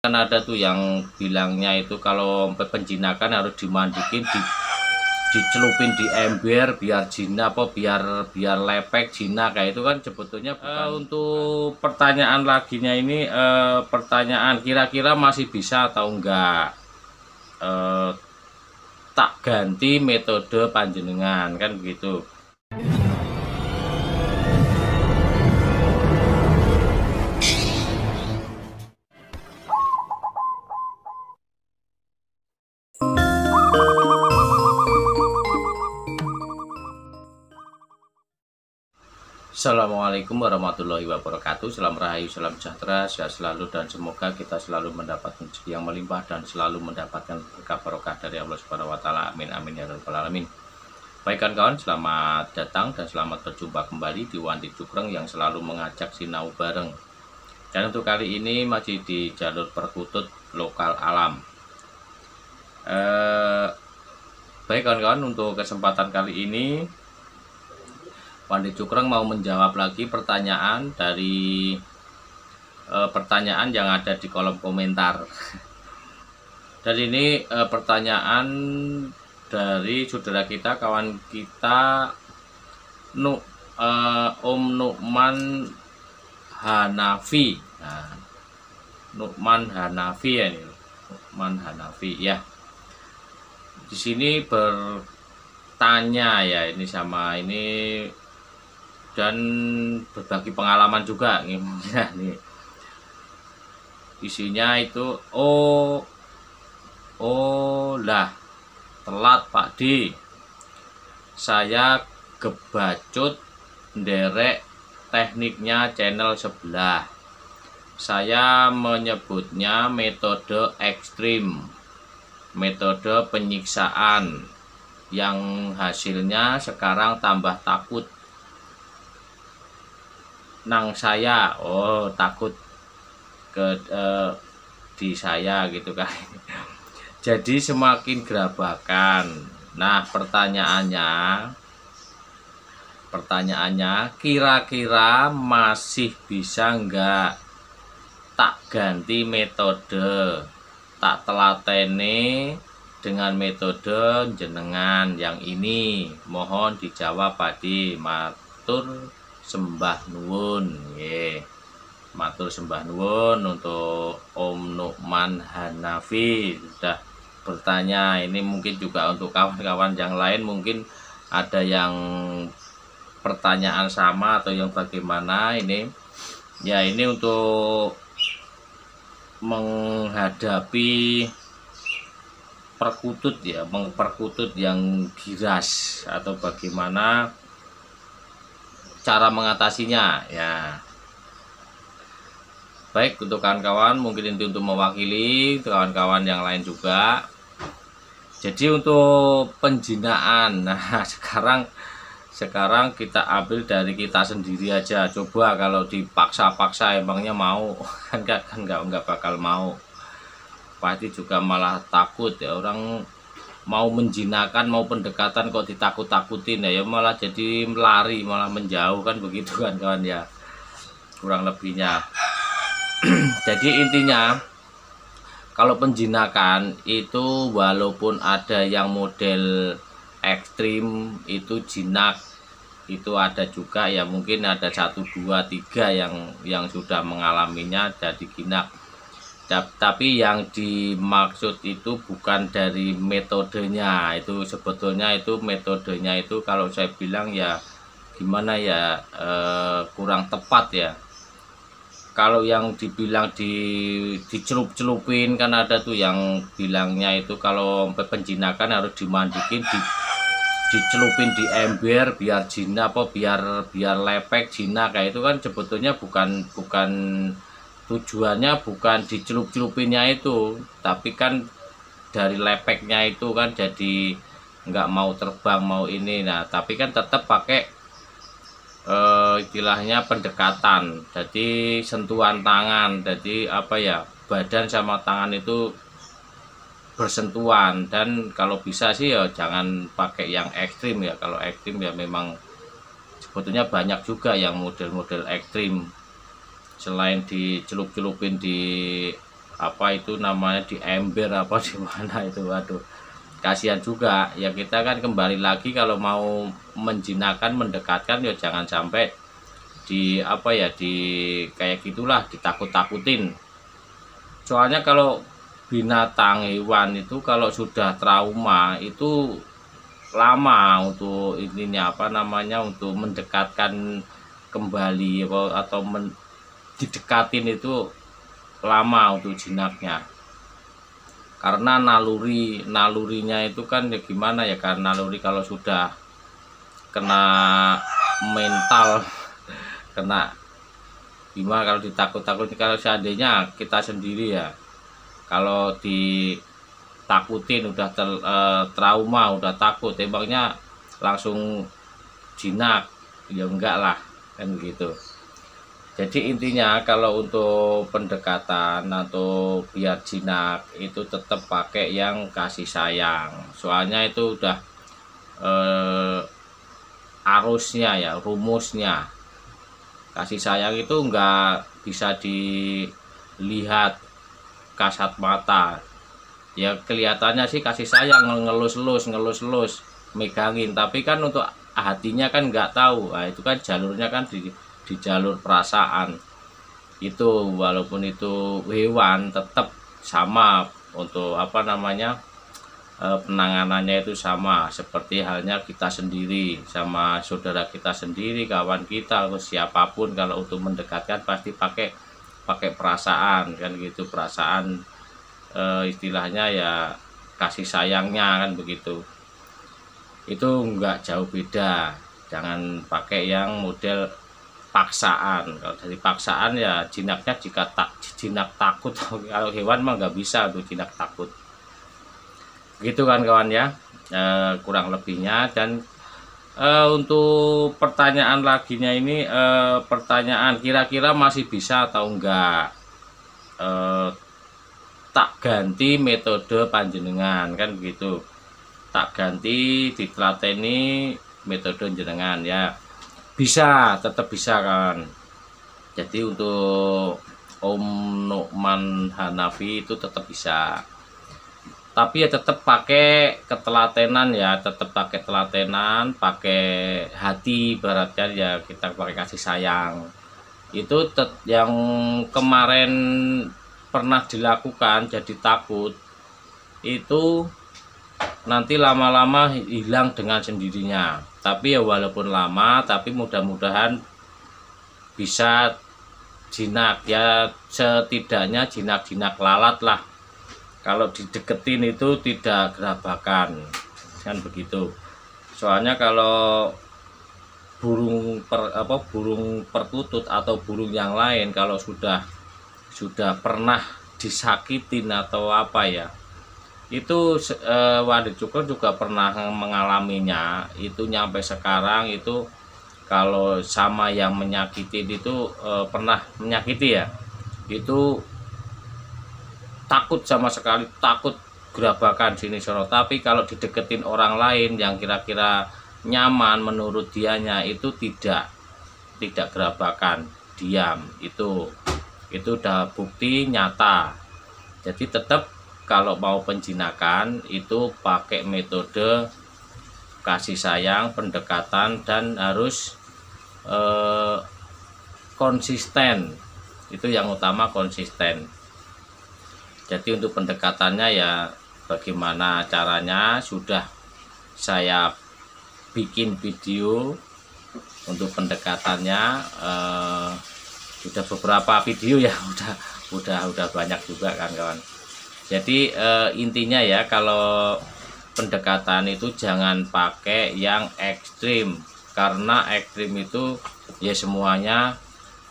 kan ada tuh yang bilangnya itu kalau penjinakan harus dimandikin, dicelupin di ember biar jinak apa biar lepek jinak, kayak itu kan sebetulnya bukan. Untuk pertanyaan laginya ini, pertanyaan kira-kira masih bisa atau enggak tak ganti metode panjenengan, kan begitu. Assalamualaikum warahmatullahi wabarakatuh. Salam rahayu, salam sejahtera, sehat selalu, dan semoga kita selalu mendapatkan rezeki yang melimpah dan selalu mendapatkan berkah barokah dari Allah Subhanahu wa taala. Amin amin ya rabbal alamin. Baik kawan-kawan, selamat datang dan selamat berjumpa kembali di Wandi Cukreng yang selalu mengajak sinau bareng. Dan untuk kali ini masih di jalur perkutut lokal alam. Baik kawan-kawan, untuk kesempatan kali ini Wandi Cukreng mau menjawab lagi pertanyaan dari pertanyaan yang ada di kolom komentar. Dan ini pertanyaan dari saudara kita, kawan kita, Om Nukman Hanafi. Nah, Nukman Hanafi ya, ini Nukman Hanafi ya. Di sini bertanya ya, ini sama ini, dan berbagi pengalaman juga nih. Isinya itu, lah telat Pak D, saya kebacut nderek tekniknya channel sebelah. Saya menyebutnya metode ekstrim, metode penyiksaan, yang hasilnya sekarang tambah takut nang saya, takut ke di saya gitu kan. Jadi semakin gerabakan. Nah, pertanyaannya kira-kira masih bisa enggak tak ganti metode, tak telatene dengan metode jenengan yang ini? Mohon dijawab Pak D. Matur sembah nuwun. Matur sembah nuwun untuk Om Nukman Hanafi sudah bertanya. Ini mungkin juga untuk kawan-kawan yang lain mungkin ada yang pertanyaan sama atau yang bagaimana ini. Ya, ini untuk menghadapi perkutut ya, perkutut yang giras atau bagaimana cara mengatasinya ya. Baik, untuk kawan-kawan mungkin itu untuk mewakili kawan-kawan yang lain juga. Jadi untuk penjinaan, nah sekarang kita ambil dari kita sendiri aja. Coba kalau dipaksa-paksa emangnya mau? kan nggak bakal mau. Pasti juga malah takut ya. Orang mau menjinakkan, mau pendekatan kok ditakut-takutin ya, malah jadi lari, malah menjauh, kan begitu kan kawan ya, kurang lebihnya. Jadi intinya kalau penjinakan itu walaupun ada yang model ekstrim itu jinak, itu ada juga ya, mungkin ada 1, 2, 3 yang sudah mengalaminya jadi jinak. Tapi yang dimaksud itu bukan dari metodenya, itu sebetulnya itu metodenya itu kalau saya bilang ya gimana ya, kurang tepat ya. Kalau yang dibilang dicelup-celupin, kan ada tuh yang bilangnya itu kalau penjinakan harus dimandikin, dicelupin di ember biar jinak apa biar lepek jinak, kayak itu kan sebetulnya bukan tujuannya bukan dicelup-celupinnya itu, tapi kan dari lepeknya itu kan jadi nggak mau terbang mau ini. Nah, tapi kan tetap pakai istilahnya pendekatan, jadi sentuhan tangan, jadi apa ya, badan sama tangan itu bersentuhan. Dan kalau bisa sih ya jangan pakai yang ekstrim ya. Kalau ekstrim ya memang sebetulnya banyak juga yang model-model ekstrim, selain dicelup-celupin di apa itu namanya, di ember apa di mana itu. Waduh, kasihan juga ya. Kita kan kembali lagi, kalau mau menjinakkan, mendekatkan, ya jangan sampai di apa ya, di kayak gitulah, ditakut-takutin. Soalnya kalau binatang, hewan itu kalau sudah trauma itu lama untuk ininya apa namanya, untuk mendekatkan kembali atau didekatin itu lama untuk jinaknya. Karena nalurinya itu kan ya gimana ya, karena naluri kalau sudah kena mental kena gimana, kalau ditakut-takut, kalau seandainya kita sendiri ya, kalau ditakutin udah trauma, udah takut, tembaknya langsung jinak, ya enggak lah, kan gitu. Jadi intinya kalau untuk pendekatan atau biar jinak itu tetap pakai yang kasih sayang. Soalnya itu udah arusnya ya, rumusnya. Kasih sayang itu enggak bisa dilihat kasat mata. Ya kelihatannya sih kasih sayang, ngelus-elus, megangin, tapi kan untuk hatinya kan nggak tahu. Nah, itu kan jalurnya kan di jalur perasaan itu. Walaupun itu hewan tetap sama untuk apa namanya, penanganannya itu sama, seperti halnya kita sendiri sama saudara kita sendiri, kawan kita, atau siapapun. Kalau untuk mendekatkan pasti pakai perasaan, kan gitu. Perasaan istilahnya ya kasih sayangnya, kan begitu. Itu enggak jauh beda. Jangan pakai yang model paksaan. Kalau dari paksaan ya jinaknya, jika jinak takut. Kalau hewan mah nggak bisa tuh jinak takut, gitu kan kawan ya. Kurang lebihnya. Dan untuk pertanyaan laginya ini, pertanyaan kira-kira masih bisa atau enggak tak ganti metode panjenengan, kan begitu. Tak ganti, ditelateni metode jenengan ya, bisa, tetap bisa kan. Jadi untuk Om Nukman Hanafi itu tetap bisa, tapi ya tetap pakai ketelatenan ya, tetap pakai telatenan, pakai hati, beratnya ya kita pakai kasih sayang. Itu yang kemarin pernah dilakukan jadi takut itu nanti lama-lama hilang dengan sendirinya. Tapi ya walaupun lama, tapi mudah-mudahan bisa jinak ya, setidaknya jinak-jinak lalat lah. Kalau dideketin itu tidak gerabakan, kan begitu. Soalnya kalau burung perkutut atau burung yang lain, kalau sudah pernah disakitin atau apa ya, itu Wadik Cukur juga pernah mengalaminya. Itu nyampe sekarang itu kalau sama yang menyakitin itu pernah menyakiti ya, itu takut sama sekali, takut gerabakan sini sono. Tapi kalau dideketin orang lain yang kira-kira nyaman menurut dianya, itu tidak gerabakan, diam. Itu udah bukti nyata. Jadi tetap kalau mau penjinakan itu pakai metode kasih sayang, pendekatan, dan harus konsisten. Itu yang utama, konsisten. Jadi untuk pendekatannya ya bagaimana caranya sudah saya bikin video untuk pendekatannya. Sudah beberapa video ya, udah banyak juga kan kawan. Jadi intinya ya, kalau pendekatan itu jangan pakai yang ekstrim, karena ekstrim itu ya semuanya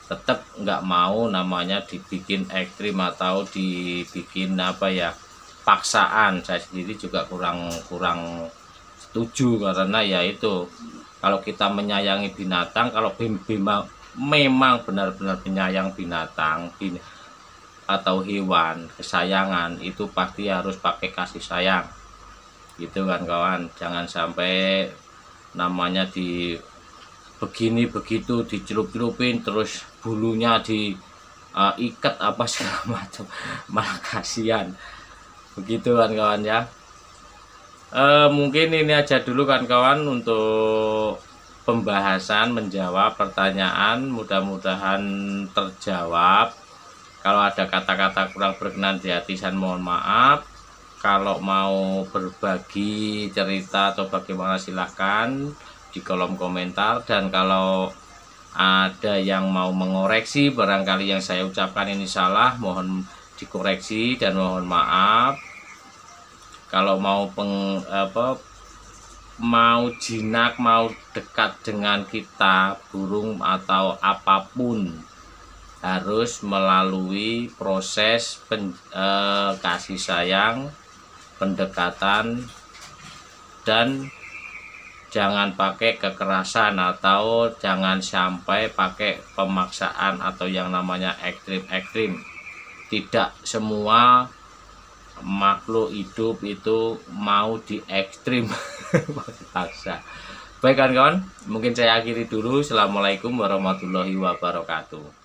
tetap nggak mau namanya dibikin ekstrim atau dibikin apa ya, paksaan. Saya sendiri juga kurang setuju, karena ya itu, kalau kita menyayangi binatang, kalau memang benar-benar penyayang binatang atau hewan kesayangan, itu pasti harus pakai kasih sayang, gitu kan kawan. Jangan sampai namanya di begini begitu dicelup-celupin, terus bulunya ikat apa segala macam, malah kasihan begitu kawan-kawan ya. Mungkin ini aja dulu kawan-kawan untuk pembahasan menjawab pertanyaan, mudah-mudahan terjawab. Kalau ada kata-kata kurang berkenan di hati saya mohon maaf. Kalau mau berbagi cerita atau bagaimana silahkan di kolom komentar, dan kalau ada yang mau mengoreksi barangkali yang saya ucapkan ini salah, mohon dikoreksi dan mohon maaf. Kalau mau mau jinak, mau dekat dengan kita, burung atau apapun, harus melalui proses kasih sayang, pendekatan, dan jangan pakai kekerasan atau jangan sampai pakai pemaksaan atau yang namanya ekstrim. Tidak semua makhluk hidup itu mau di ekstrim paksa. Baik kawan-kawan, mungkin saya akhiri dulu. Assalamualaikum warahmatullahi wabarakatuh.